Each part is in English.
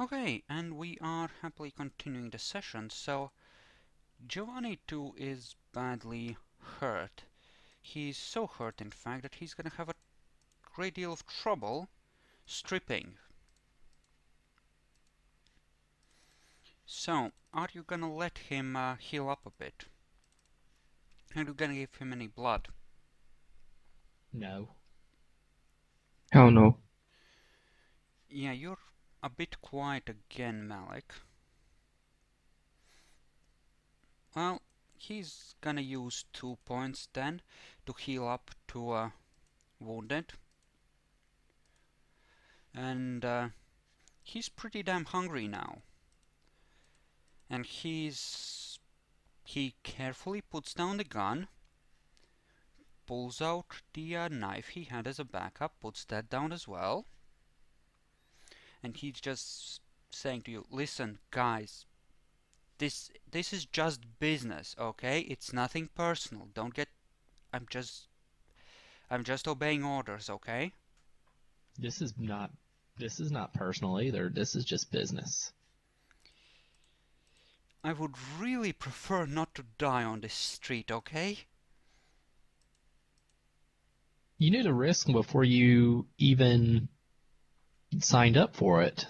Okay, and we are happily continuing the session. So, Giovanni too is badly hurt. He's so hurt, in fact, that he's gonna have a great deal of trouble stripping. So, are you gonna let him heal up a bit? Are you gonna give him any blood? No. Hell no. Yeah, you're a bit quiet again, Malik. Well, he's gonna use 2 points then to heal up to wounded. And he's pretty damn hungry now. And he carefully puts down the gun, pulls out the knife he had as a backup, puts that down as well, and he's just saying to you, listen, guys, this is just business, okay? It's nothing personal. Don't get... I'm just obeying orders, okay? This is not personal either. This is just business. I would really prefer not to die on this street, okay? You knew the risk before you even signed up for it.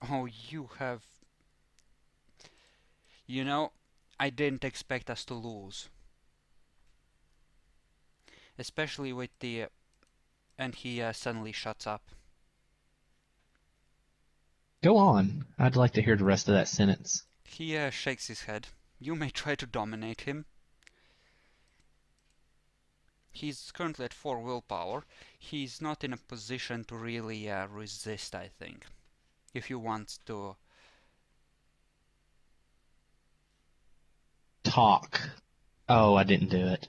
Oh, you have... You know, I didn't expect us to lose. Especially with the... and he suddenly shuts up. Go on. I'd like to hear the rest of that sentence. He shakes his head. You may try to dominate him. He's currently at 4 willpower. He's not in a position to really resist, I think. If you want to... Talk. Oh, I didn't do it.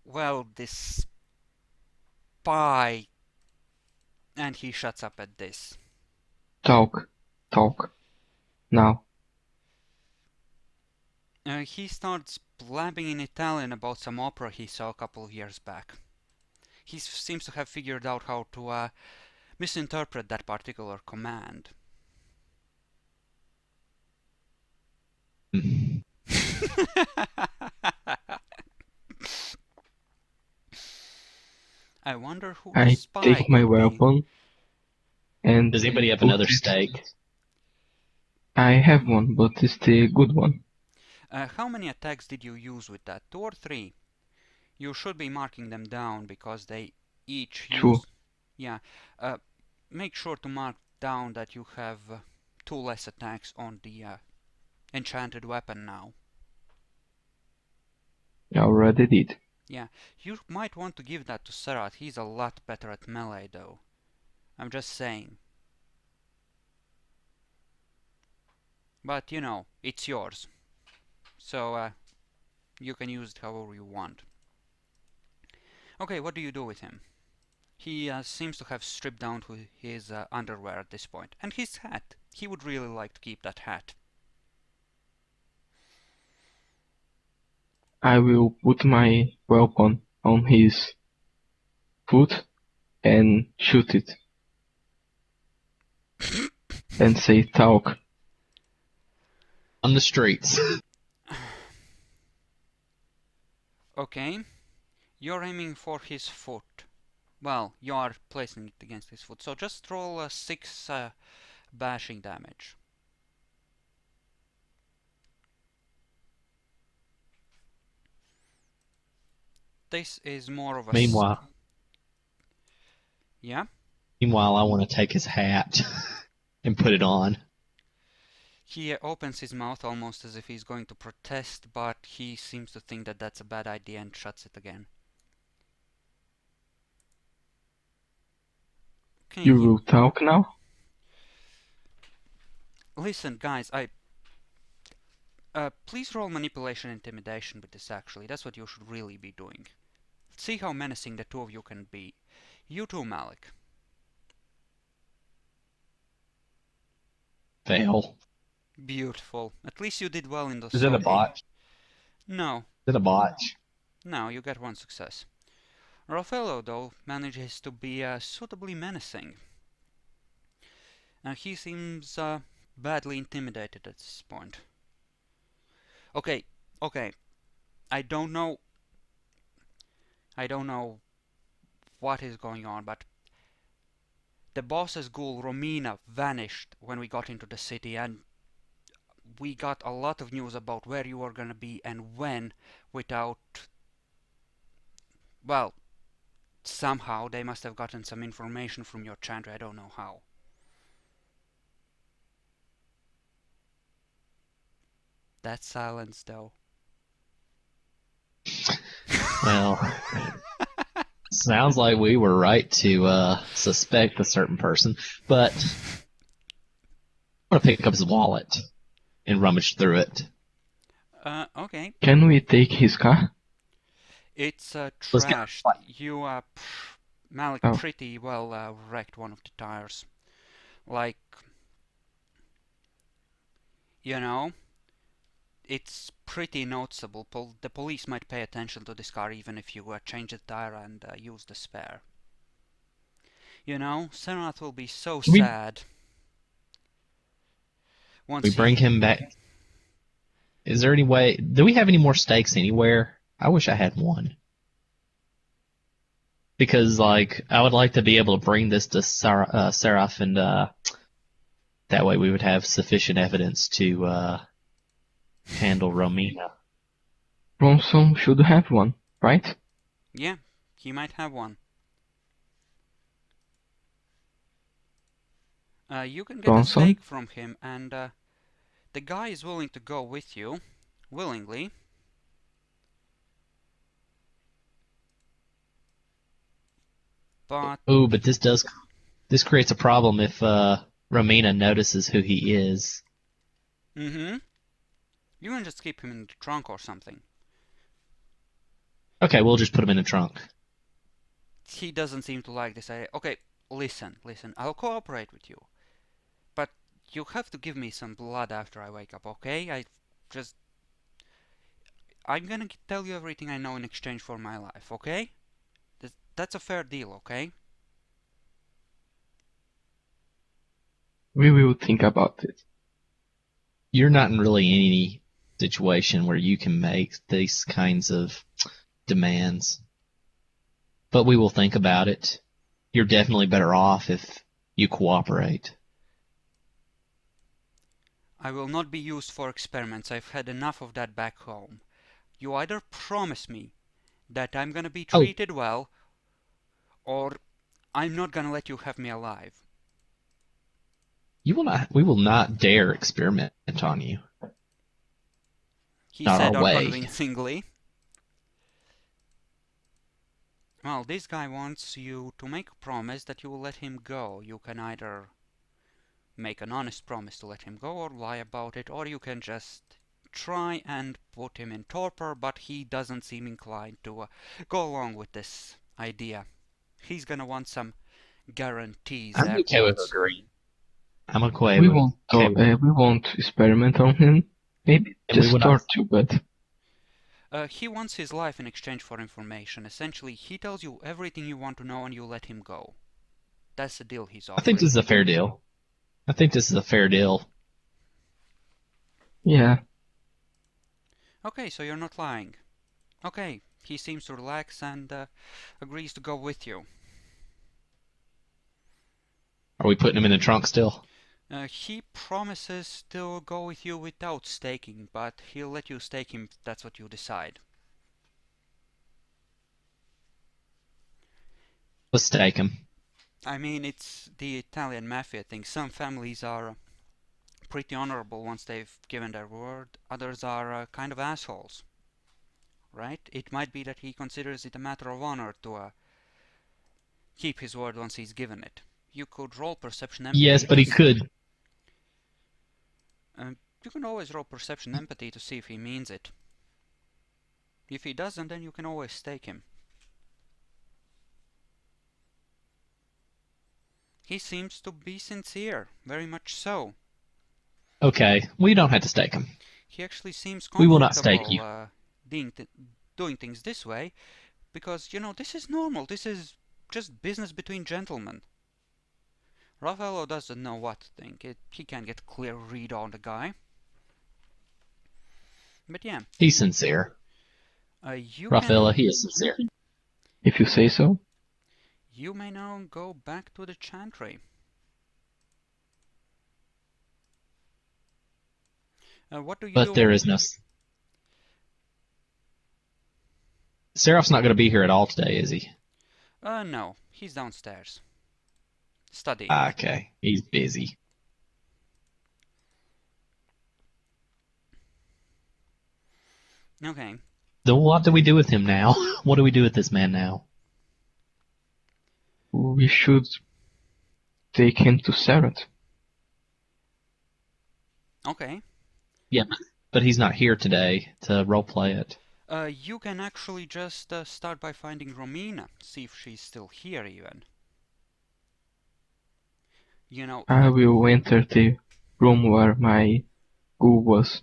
Well, this spy... And he shuts up at this. Talk. Talk. Now. He starts blabbing in Italian about some opera he saw a couple of years back. He seems to have figured out how to misinterpret that particular command. I wonder who the I spy take my could be. weapon and Does anybody have put another it- steak? I have one, but it's the good one. How many attacks did you use with that? 2 or 3? You should be marking them down because they each True. use... Yeah. Make sure to mark down that you have 2 less attacks on the enchanted weapon now. I already did. Yeah. You might want to give that to Sarat. He's a lot better at melee though. I'm just saying. But you know, it's yours. So you can use it however you want. Okay, what do you do with him? He seems to have stripped down to his underwear at this point. And his hat. He would really like to keep that hat. I will put my weapon on his foot and shoot it. And say talk. On the streets. Okay. You're aiming for his foot. Well, you are placing it against his foot. So just roll 6 bashing damage. This is more of a... Meanwhile, Yeah? I want to take his hat and put it on. He opens his mouth almost as if he's going to protest, but he seems to think that that's a bad idea and shuts it again. Okay, You will talk now? listen, guys, please roll manipulation and intimidation with this, actually. That's what you should really be doing. See how menacing the two of you can be. You too, Malik. Fail. Beautiful. At least you did well in the Is it a sorting. botch? No. Is it a botch? No, you get 1 success. Raffaello, though, manages to be suitably menacing. He seems badly intimidated at this point. Okay, okay. I don't know what is going on, but the boss's ghoul Romina vanished when we got into the city, and we got a lot of news about where you were gonna be and when without... Well, somehow they must have gotten some information from your Chantry, I don't know how. That silence, though. Well, sounds like we were right to suspect a certain person, but I'm gonna pick up his wallet and rummage through it. Okay. Can we take his car? It's Let's go. trashed. You, Malik Oh. pretty well wrecked one of the tires. Like, you know, it's pretty noticeable. The police might pay attention to this car even if you change the tire and use the spare. You know, Serath will be so Can we- sad once We bring him back. Is there any way? Do we have any more stakes anywhere? I wish I had one. Because, like, I would like to be able to bring this to Seraph, and that way we would have sufficient evidence to handle Romina. Bronson should have one, right? Yeah, he might have one. You can get a Bronson? stake from him, and the guy is willing to go with you, willingly. But Oh, but this creates a problem if Romina notices who he is. you can just keep him in the trunk or something. Okay, we'll just put him in the trunk. He doesn't seem to like this idea. Okay, listen, I'll cooperate with you. But you have to give me some blood after I wake up, okay? I'm gonna tell you everything I know in exchange for my life, okay? That's a fair deal, okay? We will think about it. You're not in really any situation where you can make these kinds of demands. But we will think about it. You're definitely better off if you cooperate. I will not be used for experiments. I've had enough of that back home. You either promise me that I'm gonna be treated well, or I'm not gonna let you have me alive. We will not dare experiment on you. He Not said our way. unconvincingly. Well, this guy wants you to make a promise that you will let him go. You can either make an honest promise to let him go or lie about it, or you can just try and put him in torpor, but he doesn't seem inclined to go along with this idea. He's gonna want some guarantees. I'm okay with quotes. agreeing. I'm okay We with won't okay. we won't experiment on him. Maybe And we just will not- start to, but He wants his life in exchange for information. Essentially, he tells you everything you want to know and you let him go. That's the deal he's I offering. think this is a fair deal. yeah. Okay, so you're not lying. Okay, he seems to relax and agrees to go with you. Are we putting him in the trunk still? He promises to go with you without staking, but he'll let you stake him if that's what you decide. Let's stake him. I mean, it's the Italian mafia thing. Some families are pretty honorable once they've given their word. Others are kind of assholes. Right? It might be that he considers it a matter of honor to keep his word once he's given it. You could roll perception empathy. Yes, but he could. You can always roll perception empathy to see if he means it. If he doesn't, then you can always stake him. He seems to be sincere, very much so. Okay, we don't have to stake him. He actually seems We will comfortable not stake you. doing things this way, Because, you know, this is normal. This is just business between gentlemen. Raffaello doesn't know what to think. He can't get a clear read on the guy. But yeah, He's sincere. you Raffaella, can... he is sincere. If you say so. You may now go back to the Chantry. What do you But do? there is no... Seraph's not going to be here at all today, is he? No, he's downstairs. Studying. Okay, he's busy. Okay. Then what do we do with him now? What do we do with this man now? We should take him to Serath. Okay. Yeah, but he's not here today to roleplay it. You can actually just start by finding Romina. See if she's still here even. You know... I will enter the room where my ghoul was.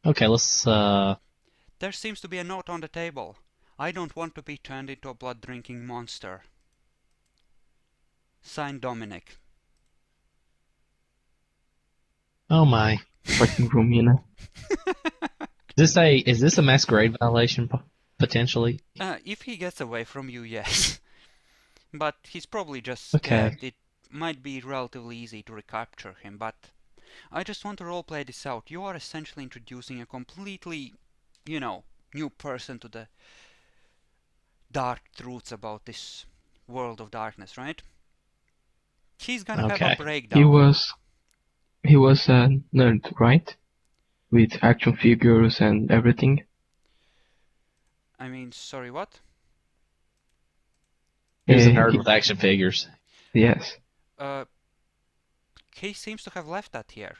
Okay, let's, There seems to be a note on the table. I don't want to be turned into a blood-drinking monster. Signed, Dominic. Oh my. Fucking Romina. Is this a masquerade violation, potentially? If he gets away from you, yes. But he's probably just Okay. scared. It might be relatively easy to recapture him, but I just want to roleplay this out. You are essentially introducing a completely, you know, new person to the dark truths about this world of darkness, right? He's gonna have a Okay. breakdown. He was a nerd, right? With action figures and everything. I mean, sorry, what? He was a Eh, nerd he- with action figures. Yes. He seems to have left that here.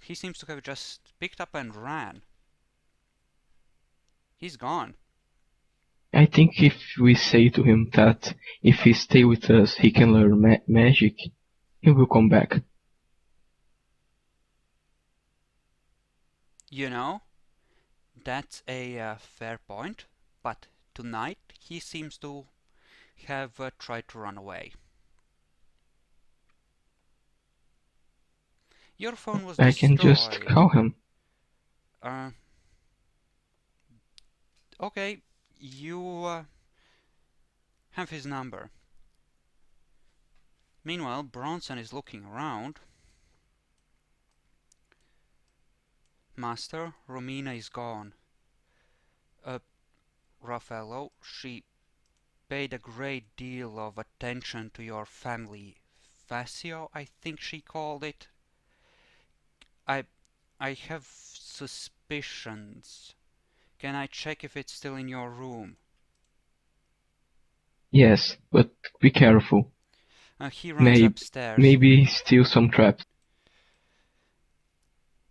He seems to have just picked up and ran. He's gone. I think if we say to him that if he stay with us, he can learn magic, he will come back. You know, that's a fair point, but tonight he seems to have tried to run away. Your phone was I can just destroyed. call him. Okay, you have his number. Meanwhile, Bronson is looking around. Master, Romina is gone. Raffaello, she paid a great deal of attention to your family. Facio, I think she called it. I have suspicions. Can I check if it's still in your room? Yes, but be careful. He runs upstairs. Maybe steal some traps.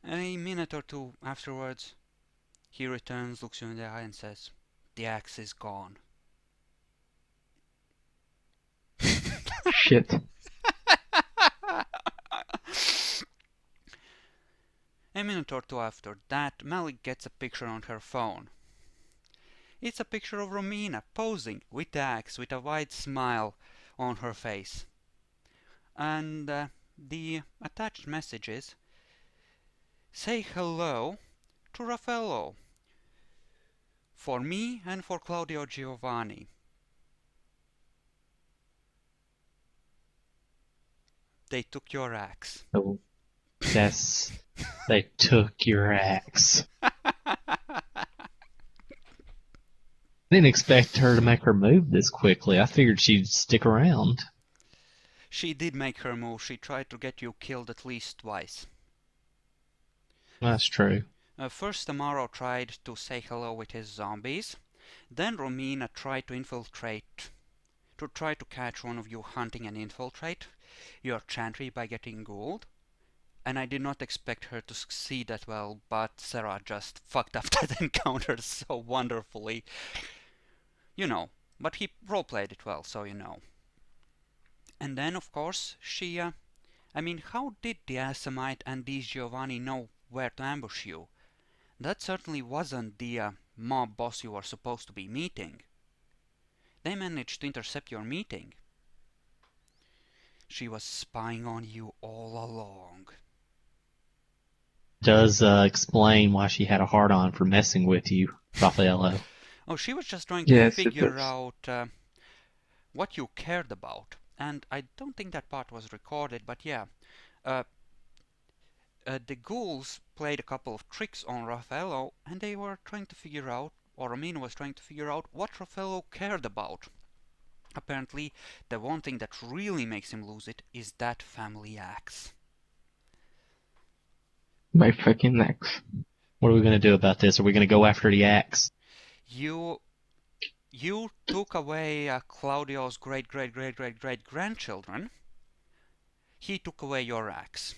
A minute or two afterwards, he returns, looks you in the eye and says, "The axe is gone." Shit. A minute or two after that, Malik gets a picture on her phone. It's a picture of Romina posing with the axe with a wide smile on her face. And the attached message is, "Say hello to Raffaello. For me and for Claudio Giovanni." They took your axe. Oh, yes. They took your axe. Didn't expect her to make her move this quickly. I figured she'd stick around. She did make her move. She tried to get you killed at least twice. That's true. First, Amaro tried to say hello with his zombies. Then Romina tried to try to catch one of you hunting and infiltrate your Chantry by getting ghouled. And I did not expect her to succeed that well, but Sarah just fucked up that encounter so wonderfully. You know, but he roleplayed it well, so you know. And then, of course, I mean, how did the Asamite and these Giovanni know where to ambush you? That certainly wasn't the mob boss you were supposed to be meeting. They managed to intercept your meeting. She was spying on you all along. Does explain why she had a hard-on for messing with you, Raffaello. Oh, she was just trying to Yes, it figure does. out what you cared about. And I don't think that part was recorded, but yeah. The ghouls played a couple of tricks on Raffaello, and they were trying to figure out, or Romino was trying to figure out, what Raffaello cared about. Apparently, the one thing that really makes him lose it is that family axe. My fucking axe. What are we going to do about this? Are we going to go after the axe? You took away Claudio's great-great-great-great-great-grandchildren. He took away your axe.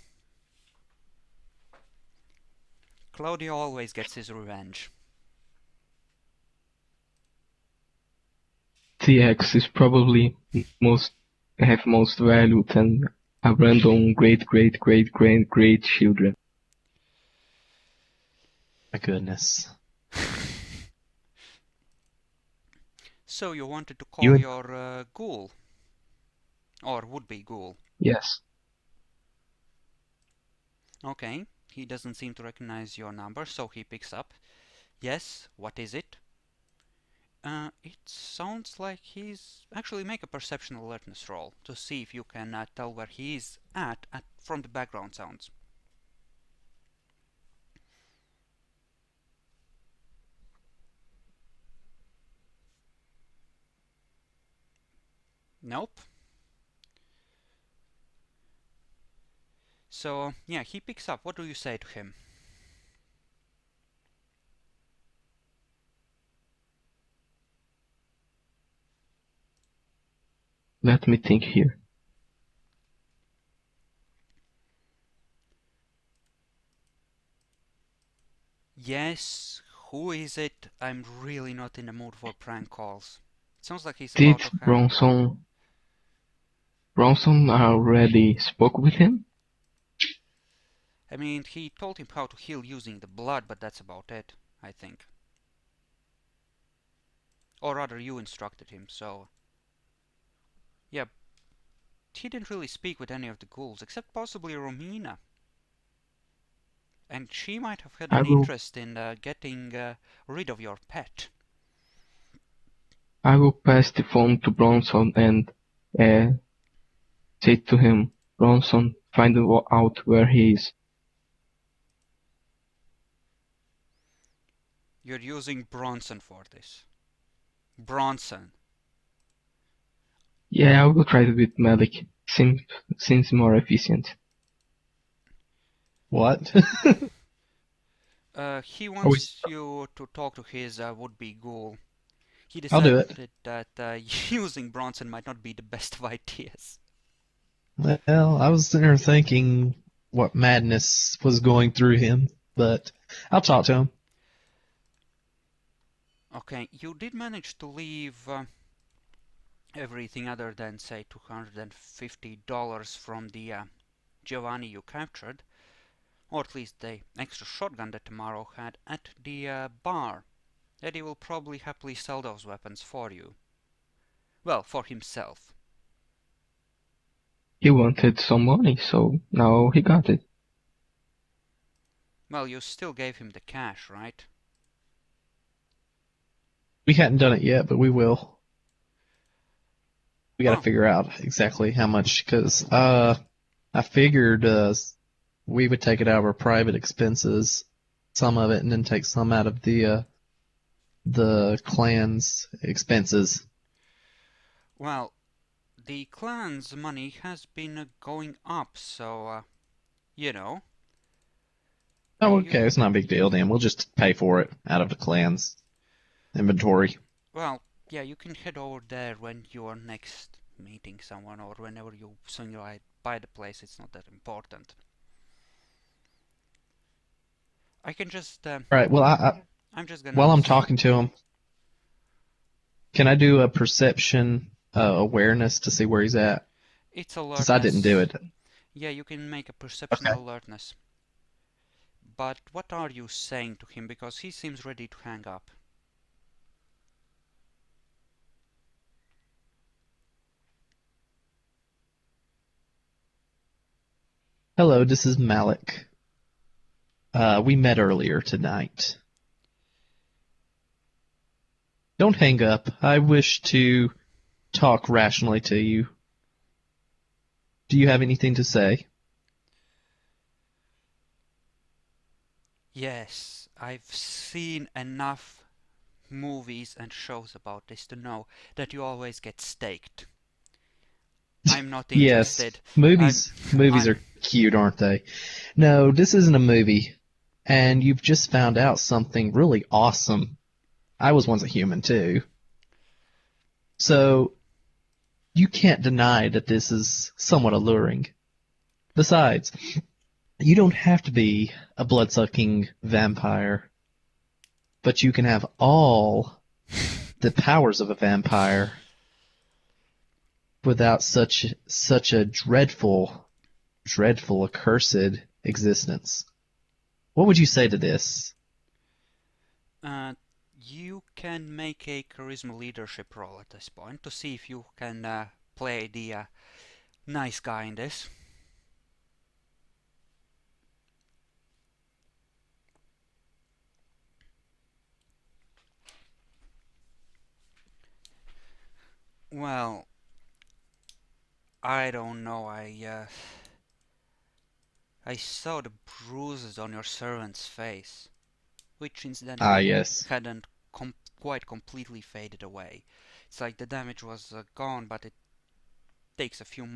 Claudio always gets his revenge. The axe is probably most value than a random great children. My goodness. So you wanted to You call and your ghoul, or would-be ghoul. Yes. Okay, he doesn't seem to recognize your number, so he picks up. Yes, what is it? It sounds like he's... Actually, make a perception alertness roll to see if you can tell where he is at from the background sounds. Nope. So, yeah, he picks up. What do you say to him? Let me think here. Yes, who is it? I'm really not in the mood for prank calls. It sounds like he's Did about to have... Bronson already spoke with him? I mean, he told him how to heal using the blood, but that's about it, I think. Or rather, you instructed him, so... Yeah, he didn't really speak with any of the ghouls, except possibly Romina. And she might have had I an will interest in getting rid of your pet. I will pass the phone to Bronson and say to him, Bronson, find out where he is. You're using Bronson for this. Bronson. Yeah, I will try it with Malik. Seems more efficient. what? He Are we wants you to talk to his would-be ghoul. He I'll do it. decided that using Bronson might not be the best of ideas. Well, I was there thinking what madness was going through him, but I'll talk to him. Okay, you did manage to leave everything other than, say, $250 from the Giovanni you captured, or at least the extra shotgun that Tamaro had, at the bar. Eddie will probably happily sell those weapons for you. Well, for himself. He wanted some money, so now he got it. Well, you still gave him the cash, right? We hadn't done it yet, but we will. We got to Oh, figure out exactly how much, because I figured we would take it out of our private expenses, some of it, and then take some out of the clan's expenses. well, the clan's money has been going up, so, you know. Oh, You, okay, it's not a big deal then. We'll just pay for it out of the clan's inventory. well, yeah, you can head over there when you're next meeting someone, or whenever you swing right by the place. It's not that important. I can just, All right, well, I'm just while gonna... I'm talking to him, can I do a perception awareness to see where he's at? It's Since I didn't do alertness. it. Yeah, you can make a perception Okay. alertness. but what are you saying to him? Because he seems ready to hang up. Hello, this is Malik. We met earlier tonight. Don't hang up. I wish to talk rationally to you. Do you have anything to say? Yes, I've seen enough movies and shows about this to know that you always get staked. I'm not Yes, interested. I'm, movies I'm, are cute, aren't they? No, this isn't a movie, and you've just found out something really awesome. I was once a human too. So, you can't deny that this is somewhat alluring. Besides, you don't have to be a blood-sucking vampire, but you can have all the powers of a vampire without such a dreadful, accursed existence. What would you say to this? you can make a charisma leadership roll at this point to see if you can play the nice guy in this. Well, I don't know. I saw the bruises on your servant's face, which Ah, incidentally yes. hadn't quite completely faded away. It's like the damage was gone, but it takes a few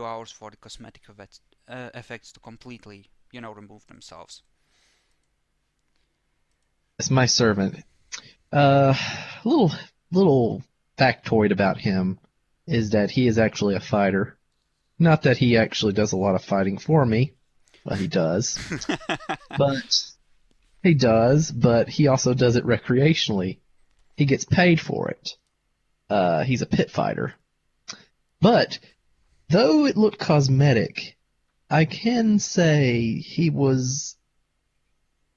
hours for the cosmetic effects to completely, remove themselves. It's my servant. Uh, little little factoid about him is that he is actually a fighter. Not that he actually does a lot of fighting for me. Well, he does. But he also does it recreationally. He gets paid for it. He's a pit fighter. But though it looked cosmetic, I can say he was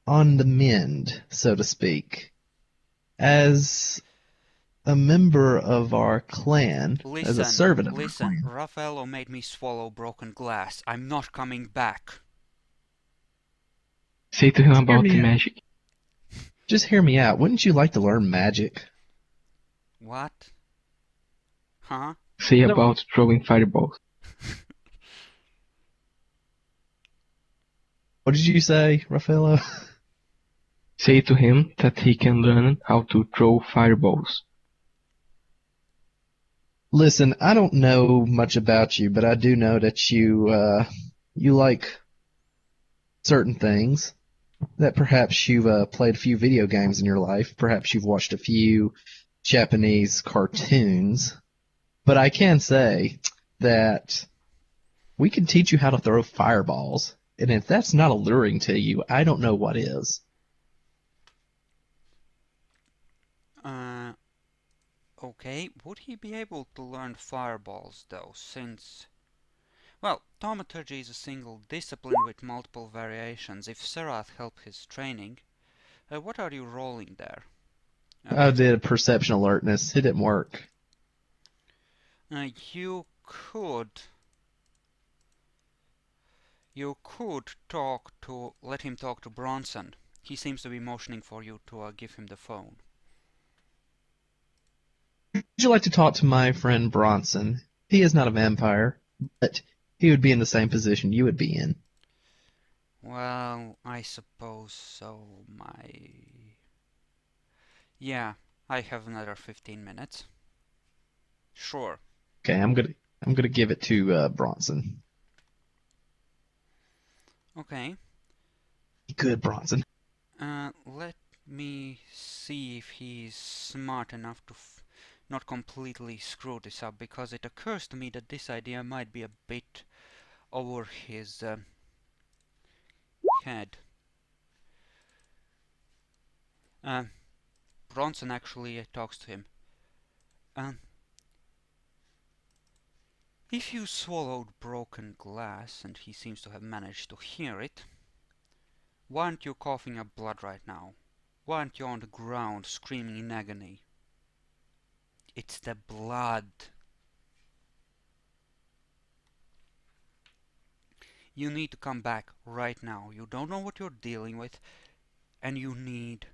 on the mend, so to speak. As a member of our clan, as a servant of our Listen, clan. Raffaello made me swallow broken glass. I'm not coming back. Say to him Just hear about the me out. magic. Just hear me out. Wouldn't you like to learn magic? What? Huh? Say No. about throwing fireballs. What did you say, Raffaello? Say to him that he can learn how to throw fireballs. Listen, I don't know much about you, but I do know that you like certain things. That perhaps you've played a few video games in your life. Perhaps you've watched a few Japanese cartoons. But I can say that we can teach you how to throw fireballs. And if that's not alluring to you, I don't know what is. Uh, okay. Would he be able to learn fireballs, though, since... Well, thaumaturgy is a single discipline with multiple variations. If Serath helped his training, what are you rolling there? I did perception alertness. It didn't work. You could... You could let him talk to Bronson. He seems to be motioning for you to give him the phone. Would you like to talk to my friend Bronson? He is not a vampire, but he would be in the same position you would be in. Well, I suppose so. Yeah, I have another 15 minutes. Sure. Okay, I'm gonna give it to Bronson. Okay. Good, Bronson. Let me see if he's smart enough to not completely screw this up, because it occurs to me that this idea might be a bit over his head. Bronson actually talks to him. If you swallowed broken glass, and he seems to have managed to hear it, Why aren't you coughing up blood right now? Why aren't you on the ground screaming in agony? It's the blood. You need to come back right now. You don't know what you're dealing with, and you need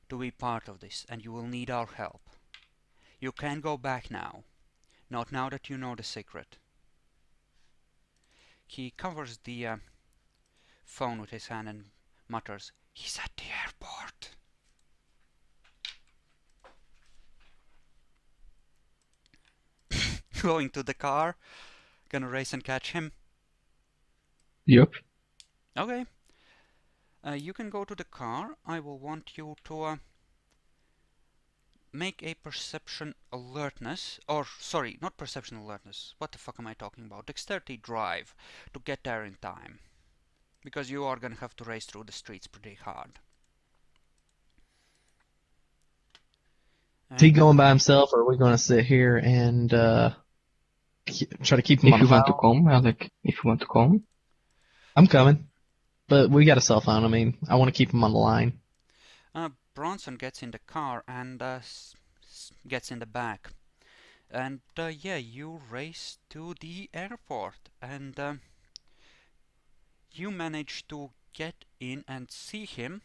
to be part of this, and you will need our help. You can go back now. Not now that you know the secret. He covers the phone with his hand and mutters, "He's at the airport." Going to the car. Gonna race and catch him. Yup. Okay. You can go to the car. I will want you to make a perception alertness, or sorry, not perception alertness. What the fuck am I talking about? Dexterity drive to get there in time. Because you are gonna have to race through the streets pretty hard. Is he going by himself, or are we going to sit here and try to keep him If on you the want to phone? come, Alec, if you want to come. I'm coming, but we got a cell phone. I mean, I want to keep him on the line. Bronson gets in the car and gets in the back. And yeah, you race to the airport, and you manage to get in and see him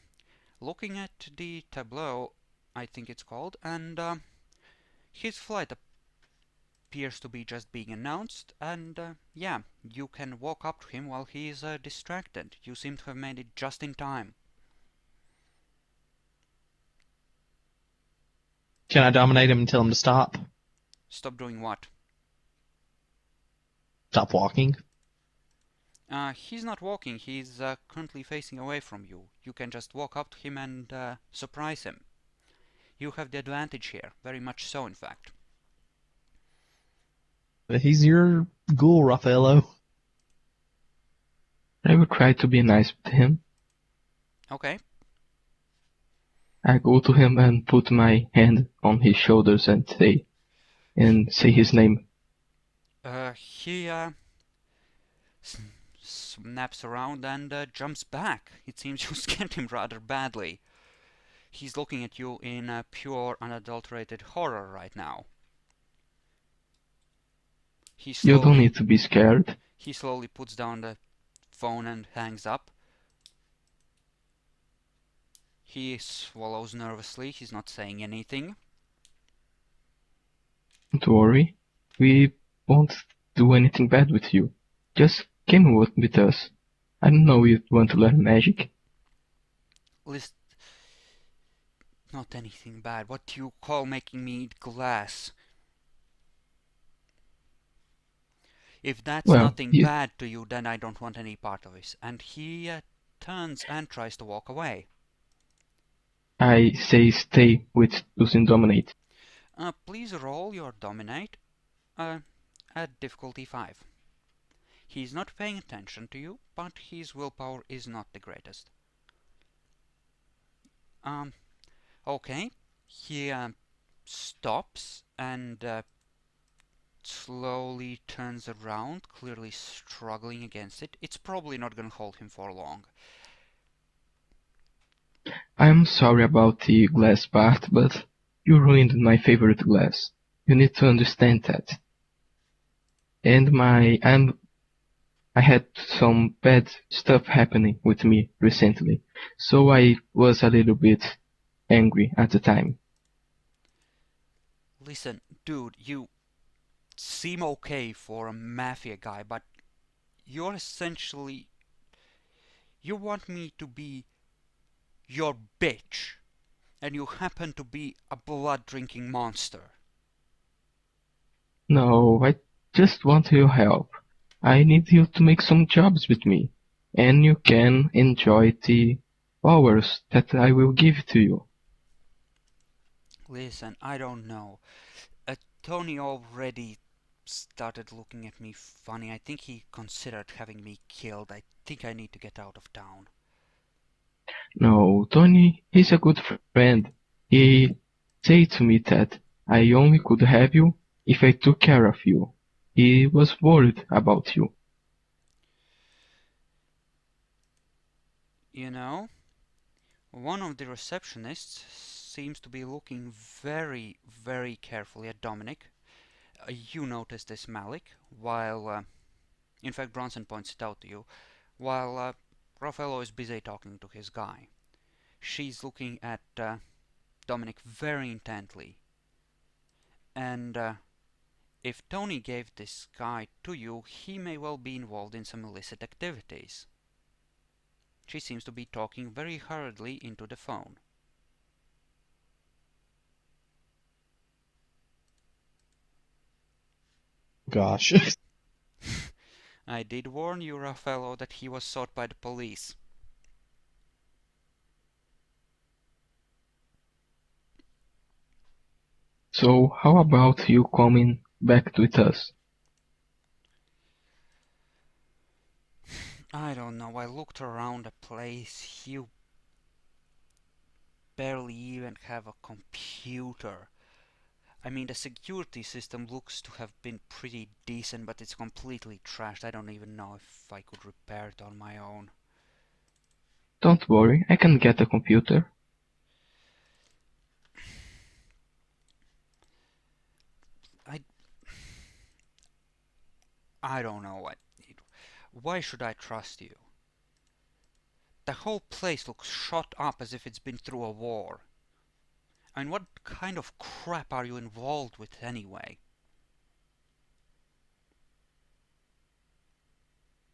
looking at the tableau, I think it's called, and his flight appears to be just being announced, and yeah, you can walk up to him while he is distracted. You seem to have made it just in time. Can I dominate him and tell him to stop? Stop doing what? Stop walking? He's not walking, he's currently facing away from you. You can just walk up to him and surprise him. You have the advantage here, very much so in fact. He's your ghoul, Raffaello. I will try to be nice with him. Okay. I go to him and put my hand on his shoulders and say his name. He snaps around and jumps back. It seems you scared him rather badly. He's looking at you in pure, unadulterated horror right now. You don't need to be scared. He slowly puts down the phone and hangs up. He swallows nervously. He's not saying anything. Don't worry. We won't do anything bad with you. Just come with us. I don't know if you want to learn magic. Not anything bad. What do you call making me eat glass? If that's nothing bad to you, then I don't want any part of this. And he turns and tries to walk away. I say stay with using dominate. Please roll your dominate at difficulty 5. He's not paying attention to you, but his willpower is not the greatest. Okay. He stops and slowly turns around, clearly struggling against it. It's probably not going to hold him for long. I'm sorry about the glass part, but you ruined my favorite glass. You need to understand that. And I had some bad stuff happening with me recently, so I was a little bit angry at the time. Listen, dude, you seem okay for a mafia guy, but you're essentially... You want me to be your bitch, and you happen to be a blood-drinking monster. No, I just want your help. I need you to make some jobs with me, and you can enjoy the powers that I will give to you. Listen, I don't know. Tony already started looking at me funny. I think he considered having me killed. I think I need to get out of town. No, Tony, he's a good friend. He said to me that I only could have you if I took care of you. He was worried about you. You know, one of the receptionists seems to be looking very, very carefully at Dominic. You notice this, Malik, while, in fact, Bronson points it out to you, while Raffaello is busy talking to his guy. She's looking at Dominic very intently. And if Tony gave this guy to you, he may well be involved in some illicit activities. She seems to be talking very hurriedly into the phone. Gosh. I did warn you, Raffaello, that he was sought by the police. So how about you coming back with us? I don't know, I looked around the place. You barely even have a computer. I mean, the security system looks to have been pretty decent, but it's completely trashed. I don't even know if I could repair it on my own. Don't worry, I can get a computer. I don't know what. Why should I trust you? The whole place looks shot up as if it's been through a war. I mean, what kind of crap are you involved with anyway?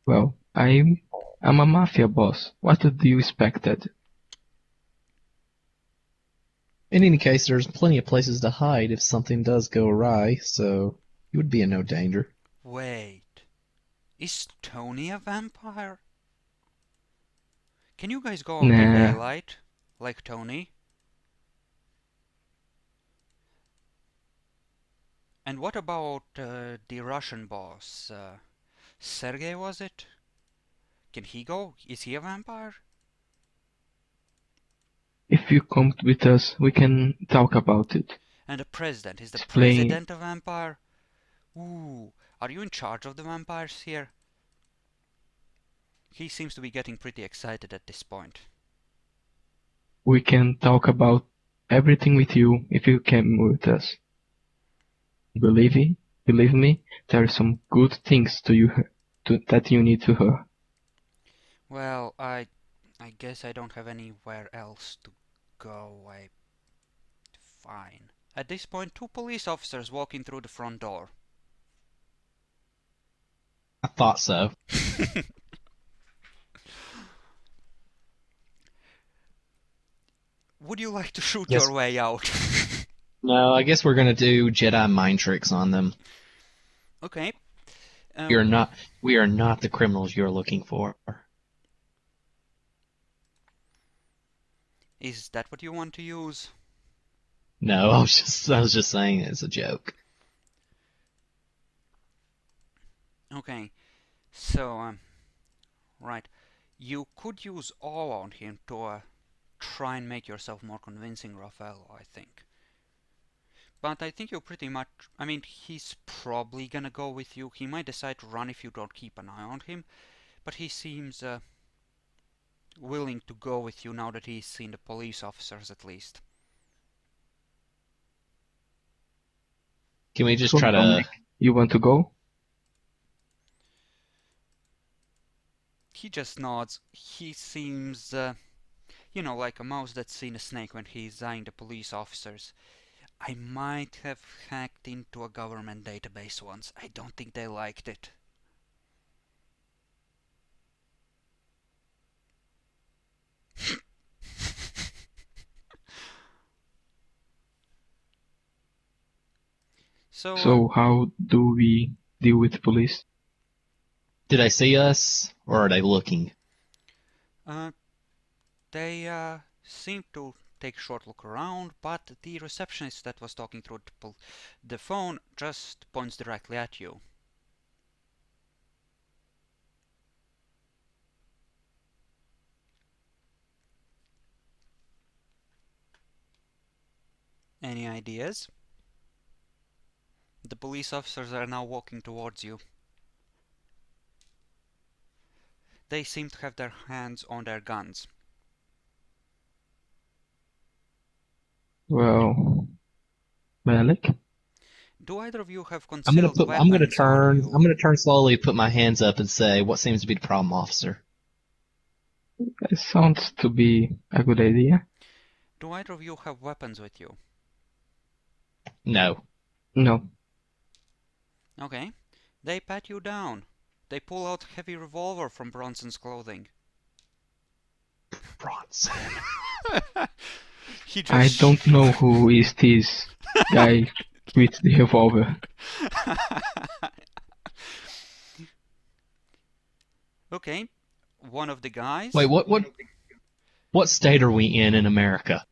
Well, I'm a mafia boss. What do you expected? In any case, there's plenty of places to hide if something does go awry, so you would be in no danger. Wait. Is Tony a vampire? Can you guys go out in Nah, daylight? Like Tony? And what about the Russian boss? Sergei, was it? Can he go? Is he a vampire? if you come with us, we can talk about it. And the president? Is the Explain. president a vampire? Ooh, are you in charge of the vampires here? He seems to be getting pretty excited at this point. We can talk about everything with you if you come with us. Believe me, there are some good things that you need to hear. Well, I guess I don't have anywhere else to go. Fine. At this point, two police officers walking through the front door. I thought so. Would you like to shoot Yes. your way out? No, I guess we're gonna do Jedi mind tricks on them. Okay. We are not the criminals you're looking for. Is that what you want to use? No, I was just saying it as a joke. Okay. So, right. You could use awe on him to try and make yourself more convincing, Raphael, I think. But I think you're pretty much... I mean, he's probably gonna go with you. He might decide to run if you don't keep an eye on him. But he seems willing to go with you now that he's seen the police officers, at least. Can we just So, try to... Dominic, you want to go? He just nods. He seems, you know, like a mouse that's seen a snake when he's eyeing the police officers. I might have hacked into a government database once. I don't think they liked it. So how do we deal with police? Did they see us, or are they looking? They seem to take a short look around, but the receptionist that was talking through the phone just points directly at you. Any ideas? The police officers are now walking towards you. they seem to have their hands on their guns. Well, Malik? Do either of you have I'm gonna concealed put. I'm gonna weapons on turn. you? I'm gonna turn slowly, put my hands up, and say, "What seems to be the problem, officer?" It sounds to be a good idea. Do either of you have weapons with you? No. No. Okay. They pat you down. They pull out a heavy revolver from Bronson's clothing. Bronson. He I just don't know who is this guy with the revolver. Okay. One of the guys. Wait, what state are we in America?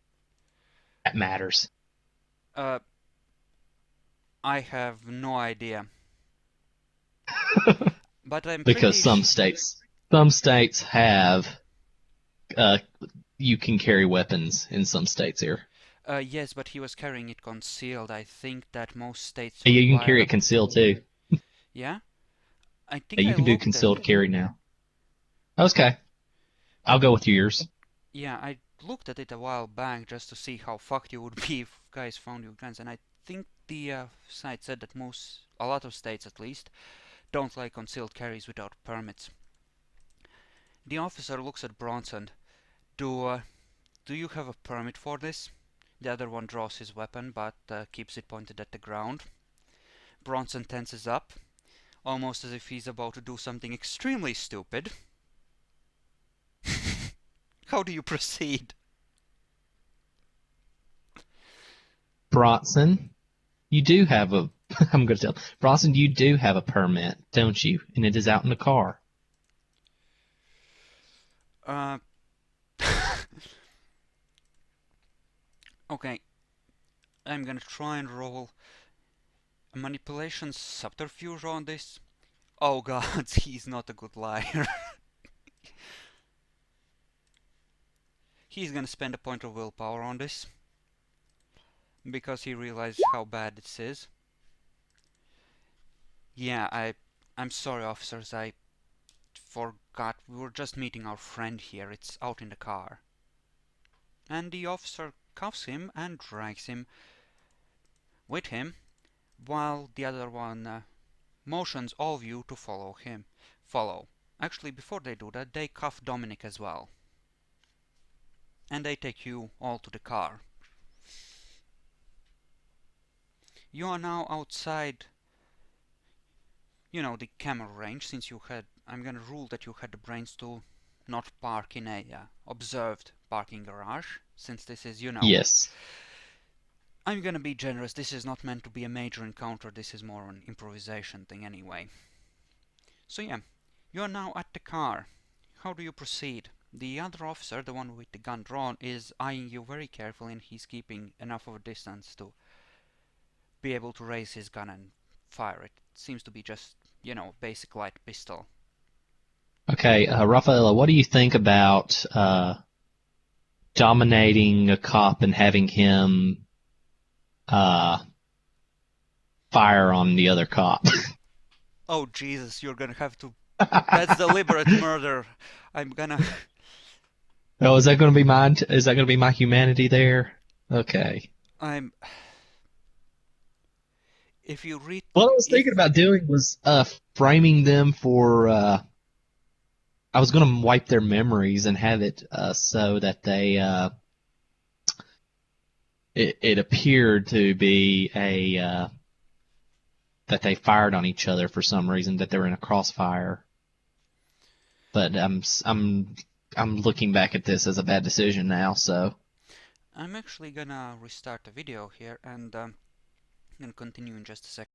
That matters. I have no idea. But I'm Because pretty some states have, you can carry weapons in some states here. yes, but he was carrying it concealed. I think that most states Yeah, you can require carry it concealed too. Yeah? I Yeah, think I you can do looked at concealed carry now. Okay, I'll go with yours. Yeah, I looked at it a while back just to see how fucked you would be if guys found your guns, and I think the site said that a lot of states at least, don't like concealed carries without permits. The officer looks at Bronson. Do you have a permit for this? The other one draws his weapon, but keeps it pointed at the ground. Bronson tenses up, almost as if he's about to do something extremely stupid. How do you proceed? Bronson, you do have a. I'm going to tell Bronson, you do have a permit, don't you? And it is out in the car. Uh, okay, I'm gonna try and roll a manipulation subterfuge on this. Oh god, he's not a good liar. He's gonna spend a point of willpower on this, because he realizes how bad this is. Yeah, I'm sorry, officers, I forgot. We were just meeting our friend here. It's out in the car. And the officer cuffs him and drags him with him, while the other one motions all of you to follow him. Follow. Actually, before they do that, they cuff Dominic as well. And they take you all to the car. You are now outside, the camera range, since you had... I'm gonna rule that you had the brains to not park in a observed parking garage, since this is, Yes. I'm gonna be generous. This is not meant to be a major encounter. This is more an improvisation thing anyway. So yeah, you are now at the car. How do you proceed? The other officer, the one with the gun drawn, is eyeing you very carefully, and he's keeping enough of a distance to be able to raise his gun and fire it. Seems to be just, basic light pistol. Okay, Rafaela, what do you think about dominating a cop and having him fire on the other cop? Oh Jesus, you're gonna have to... That's deliberate murder. I'm gonna... Oh, is that going to be mine? Is that going to be my humanity there? Okay. If you read... What I was thinking about doing was framing them for. I was going to wipe their memories and have it so that they. It appeared to be that they fired on each other for some reason, that they were in a crossfire. But I'm looking back at this as a bad decision now, so. I'm actually gonna restart the video here and continue in just a second.